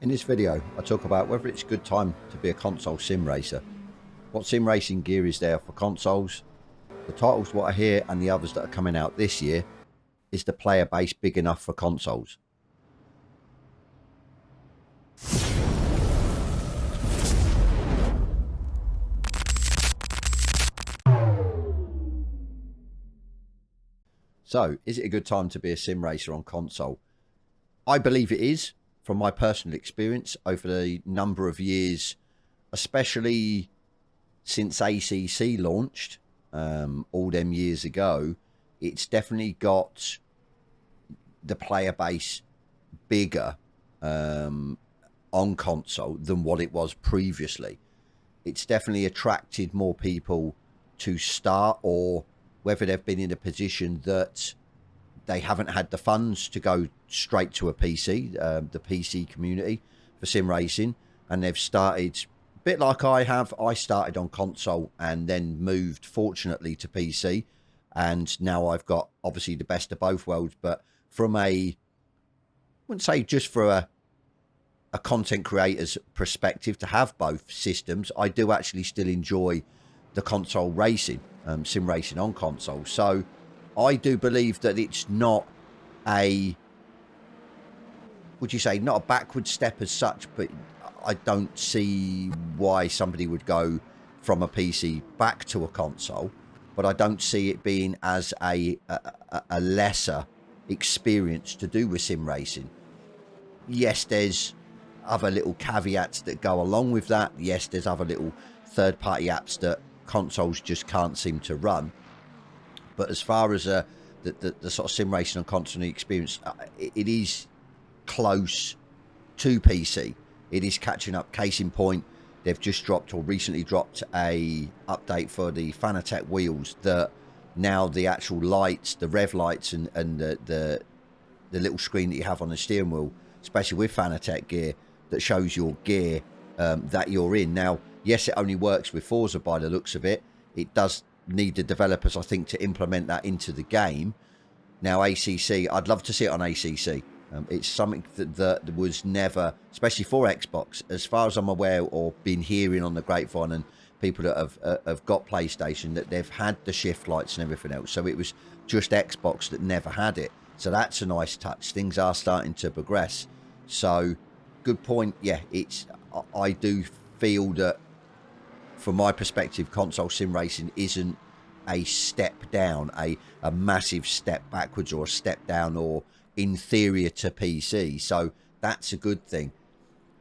In this video, I talk about whether it's a good time to be a console sim racer, what sim racing gear is there for consoles, the titles what are here and the others that are coming out this year. Is the player base big enough for consoles? So, is it a good time to be a sim racer on console? I believe it is, from my personal experience over the number of years, especially since ACC launched all them years ago. It's definitely got the player base bigger on console than what it was previously. It's definitely attracted more people to start, or whether they've been in a position that they haven't had the funds to go straight to a PC, the PC community for sim racing, and they've started a bit like I have. I started on console and then moved, fortunately, to PC, and now I've got obviously the best of both worlds. But from I wouldn't say just for a content creator's perspective to have both systems, I do actually still enjoy the console racing, sim racing on console. So I do believe that it's not a, would you say, not a backward step as such, but I don't see why somebody would go from a PC back to a console. But I don't see it being as a lesser experience to do with sim racing. Yes, there's other little caveats that go along with that. Yes, there's other little third-party apps that consoles just can't seem to run. But as far as the sort of sim racing and console experience, it is close to PC. It is catching up. Case in point, they've just dropped or recently dropped a update for the Fanatec wheels that now the actual lights, the rev lights and the little screen that you have on the steering wheel, especially with Fanatec gear, that shows your gear that you're in. Now, yes, it only works with Forza by the looks of it. It does need the developers, I think, to implement that into the game. Now, ACC, I'd love to see it on ACC. It's something that was never, especially for Xbox, as far as I'm aware, or been hearing on the grapevine, and people that have got PlayStation, that they've had the shift lights and everything else. So it was just Xbox that never had it. So that's a nice touch. Things are starting to progress. So, good point. Yeah, I do feel that, from my perspective, console sim racing isn't a step down, a massive step backwards or a step down or inferior to PC. So that's a good thing.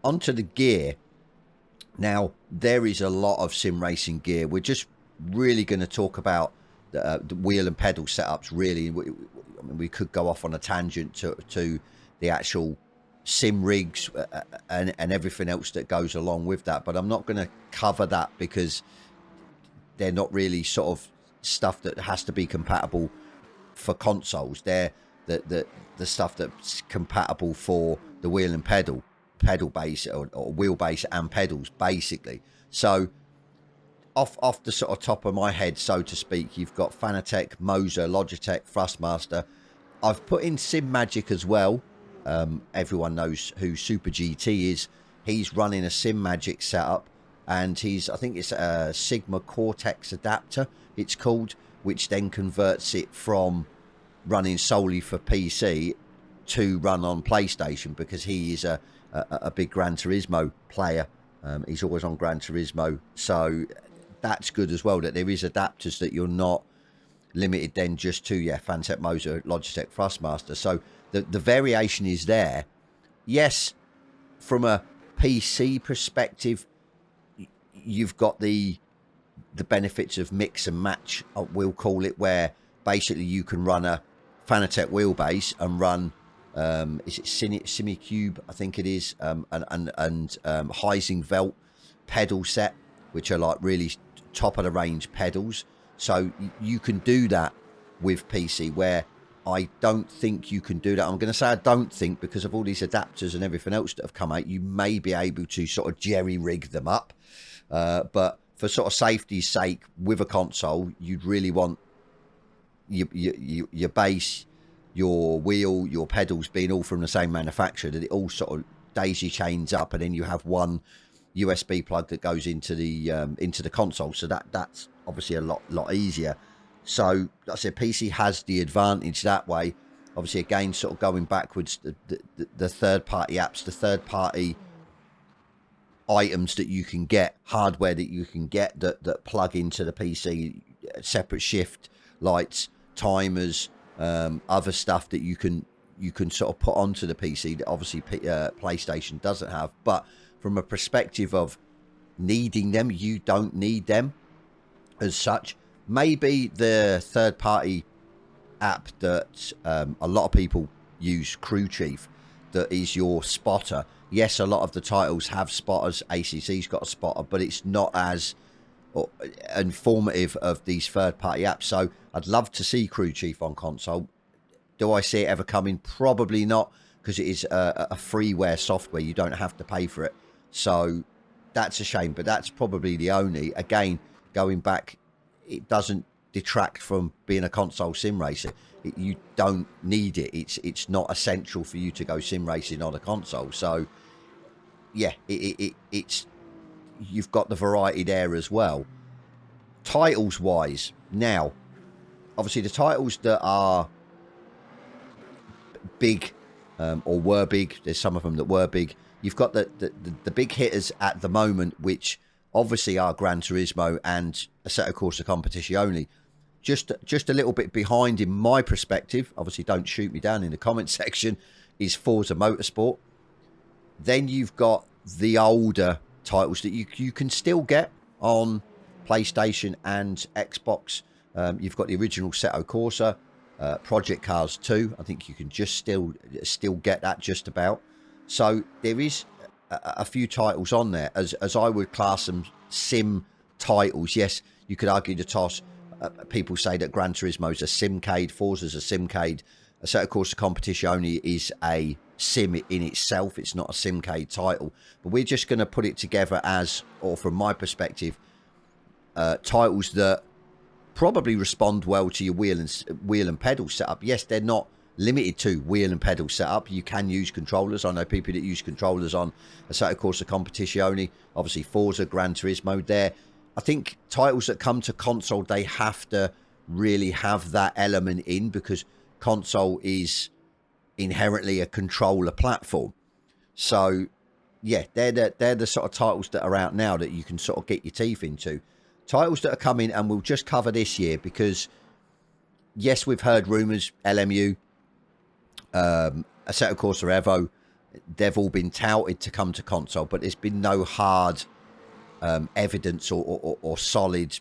Onto the gear. Now, there is a lot of sim racing gear. We're just really going to talk about the wheel and pedal setups, really. I mean, we could go off on a tangent to the actual sim rigs and everything else that goes along with that, but I'm not going to cover that because they're not really sort of stuff that has to be compatible for consoles. They're the stuff that's compatible for the wheel and pedal base, or wheelbase and pedals, basically. So off the sort of top of my head, so to speak, you've got Fanatec, Moser, Logitech, Thrustmaster. I've put in SimMagic as well. Everyone knows who Super GT is. He's running a SimMagic setup, and I think it's a Sigma Cortex adapter, it's called, which then converts it from running solely for PC to run on PlayStation, because he is a big Gran Turismo player. He's always on Gran Turismo, so that's good as well, that there is adapters that you're not limited then just to, Fanatec, Moser, Logitech, Thrustmaster. So the variation is there. Yes, from a PC perspective, you've got the benefits of mix and match, we'll call it, where basically you can run a Fanatec wheelbase and run is it Simicube, I think it is, and Heisenvelt pedal set, which are like really top of the range pedals. So you can do that with PC, where I don't think you can do that. I'm going to say I don't think, because of all these adapters and everything else that have come out, you may be able to sort of jerry rig them up. But for sort of safety's sake, with a console, you'd really want your base, your wheel, your pedals being all from the same manufacturer, that it all sort of daisy chains up, and then you have one USB plug that goes into the console. So that's obviously a lot easier. So like I said, PC has the advantage that way. Obviously, again, sort of going backwards, the third-party apps, the third-party items that you can get, hardware that you can get that plug into the PC, separate shift lights, timers, other stuff that you can sort of put onto the PC that obviously PlayStation doesn't have. But from a perspective of needing them, you don't need them as such. Maybe the third-party app that a lot of people use, Crew Chief, that is your spotter. Yes, a lot of the titles have spotters. ACC's got a spotter, but it's not as informative of these third-party apps. So I'd love to see Crew Chief on console. Do I see it ever coming? Probably not, because it is a freeware software. You don't have to pay for it. So that's a shame, but that's probably the only. Again, going back, it doesn't detract from being a console sim racer. You don't need it. It's not essential for you to go sim racing on a console. So yeah, it's you've got the variety there as well. Titles wise, now obviously the titles that are big or were big, there's some of them that were big. You've got the big hitters at the moment, which obviously are Gran Turismo and Assetto Corsa Competizione. Just a little bit behind in my perspective, obviously don't shoot me down in the comment section, is Forza Motorsport. Then you've got the older titles that you can still get on PlayStation and Xbox. You've got the original Assetto Corsa, Project Cars 2. I think you can just still get that just about. So there is a few titles on there as I would class them sim titles. Yes, you could argue the toss. People say that Gran Turismo is a simcade, Forza's a simcade. Assetto Corsa Competizione is a sim in itself. It's not a simcade title, but we're just going to put it together as, or from my perspective, titles that probably respond well to your wheel and pedal setup. Yes, they're not limited to wheel and pedal setup. You can use controllers. I know people that use controllers on Assetto Corsa Competizione. Obviously, Forza, Gran Turismo there. I think titles that come to console, they have to really have that element in, because console is inherently a controller platform. So yeah, they're the sort of titles that are out now that you can sort of get your teeth into. Titles that are coming, and we'll just cover this year, because yes, we've heard rumours, LMU, Assetto Corsa Evo, they've all been touted to come to console, but there's been no hard evidence or solid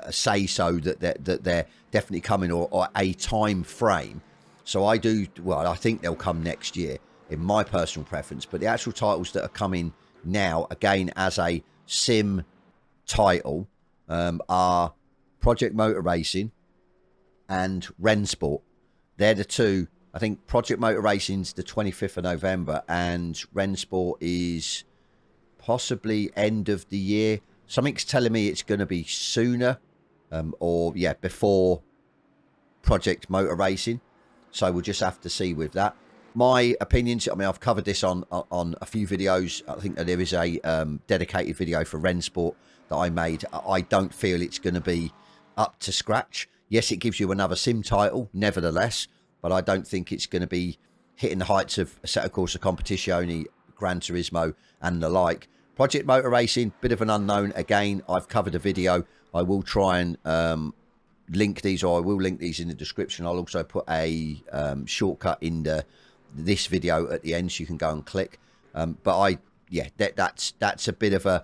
say so that they're definitely coming, or a time frame. So I think they'll come next year in my personal preference. But the actual titles that are coming now, again as a sim title, are Project Motor Racing and Rennsport. They're the two. I think Project Motor Racing's the 25th of November and Rennsport is possibly end of the year. Something's telling me it's going to be sooner, before Project Motor Racing. So we'll just have to see with that. My opinions, I mean, I've covered this on a few videos. I think that there is a dedicated video for Rennsport that I made. I don't feel it's going to be up to scratch. Yes, it gives you another sim title, nevertheless, but I don't think it's going to be hitting the heights of Assetto Corsa Competizione, Gran Turismo, and the like. Project Motor Racing, bit of an unknown. Again, I've covered a video. I will try and link these, or I will link these in the description. I'll also put a shortcut in this video at the end, so you can go and click. That's a bit of an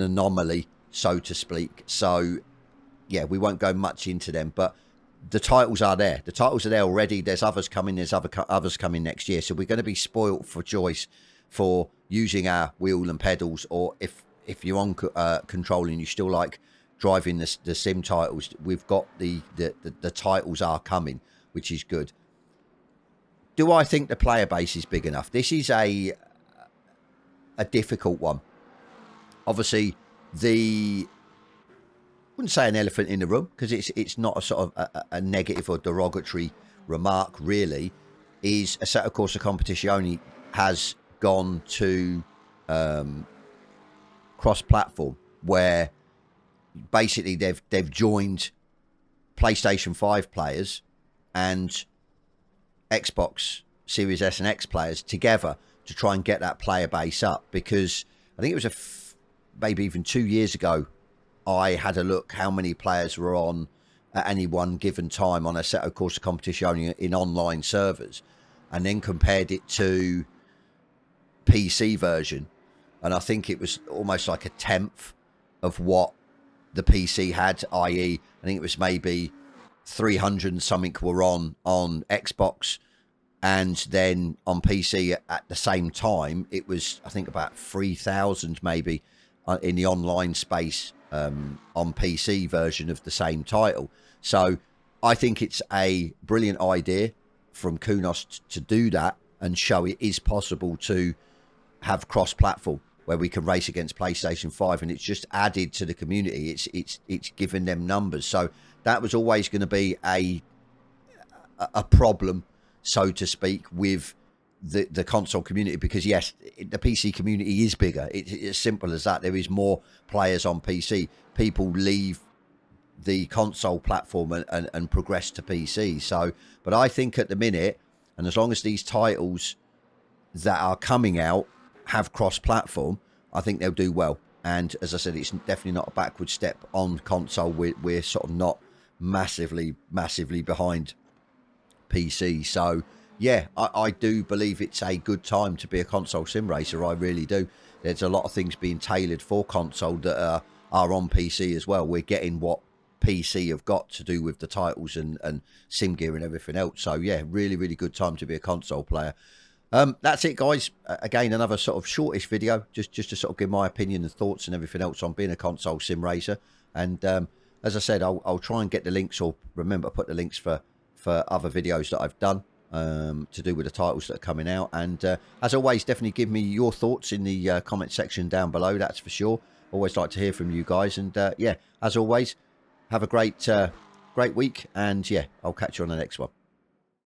anomaly, so to speak. So yeah, we won't go much into them, but the titles are there. The titles are there already. There's others coming. There's others coming next year. So we're going to be spoilt for choice for using our wheel and pedals, or if you're on control and you still like driving the sim titles, we've got the titles are coming, which is good. Do I think the player base is big enough? This is a difficult one. Obviously, I wouldn't say an elephant in the room, because it's not a sort of a negative or derogatory remark, really, is Assetto Corsa Competizione has gone to cross-platform, where basically they've joined PlayStation 5 players and Xbox Series S and X players together to try and get that player base up. Because I think it was maybe even 2 years ago, I had a look how many players were on at any one given time on a set, of course, of competition only in online servers, and then compared it to PC version, and I think it was almost like a tenth of what the PC had, i.e. I think it was maybe 300 and something were on Xbox, and then on PC at the same time it was, I think, about 3,000 maybe in the online space on PC version of the same title. So I think it's a brilliant idea from Kunos to do that and show it is possible to have cross-platform where we can race against PlayStation 5, and it's just added to the community. It's given them numbers. So that was always going to be a problem, so to speak, with the console community, because yes, the PC community is bigger. It's as simple as that. There is more players on PC. People leave the console platform and progress to PC. So, but I think at the minute, and as long as these titles that are coming out have cross-platform, I think they'll do well. And as I said, it's definitely not a backward step on console. We're sort of not massively behind PC. So yeah, I do believe it's a good time to be a console sim racer. I really do. There's a lot of things being tailored for console that are on PC as well. We're getting what PC have got to do with the titles and sim gear and everything else. So yeah, really good time to be a console player. That's it, guys. Again, another sort of shortish video, just to sort of give my opinion and thoughts and everything else on being a console sim racer. And as I said, I'll try and get the links, or remember to put the links for other videos that I've done to do with the titles that are coming out. And as always, definitely give me your thoughts in the comment section down below, that's for sure. Always like to hear from you guys. And yeah, as always, have a great week, and yeah, I'll catch you on the next one.